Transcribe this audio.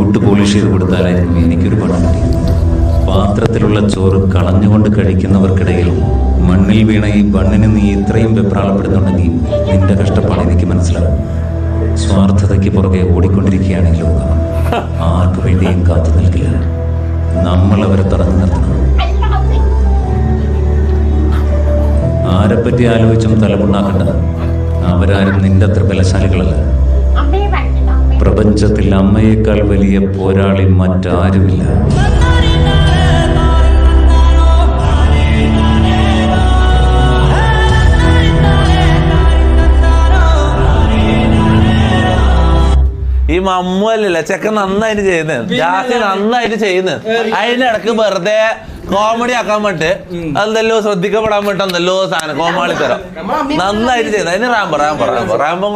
Boot polish ചെയ്ത് കൊടുത്താലായിരുന്നു എനിക്കൊരു പണം കിട്ടി. പാത്രത്തിലുള്ള ചോറ് കളഞ്ഞുകൊണ്ട് കഴിക്കുന്നവർക്കിടയിൽ മണ്ണിൽ വീണ ഈ ബണ്ണിന് നീ ഇത്രയും വെപ്രാളപ്പെടുന്നുണ്ടെങ്കിൽ നിന്റെ കഷ്ടപ്പാട് എനിക്ക് മനസ്സിലാവും. സ്വാർത്ഥതയ്ക്ക് പുറകെ ഓടിക്കൊണ്ടിരിക്കുകയാണ് ഈ ലോകം. ആർക്കു വേണ്ടിയും കാത്തു നിൽക്കില്ല. നമ്മൾ അവരെ തടഞ്ഞു നിർത്തണം. ആരെപ്പറ്റി ആലോചിച്ചും തലമുണ്ടാക്കണ്ട. അവരാരും നിന്റെ അത്ര ബലശാലികളല്ല. പ്രപഞ്ചത്തിൽ അമ്മയേക്കാൾ വലിയ പോരാളി മറ്റാരുമില്ല. ഈ മമ്മൂല്ലേ ചെക്കൻ നന്നായിട്ട് ചെയ്യുന്നത്, ജാസി നന്നായിട്ട് ചെയ്യുന്നത്. അതിനിടക്ക് വെറുതെ കോമഡി ആക്കാൻ വേണ്ടിട്ട് അതെന്തല്ലോ ശ്രദ്ധിക്കപ്പെടാൻ വേണ്ടി എന്തല്ലോ സാധനം കോമാളി തരാം നന്നായിട്ട് ചെയ്യുന്നത്. അതിന് റാമ്പോ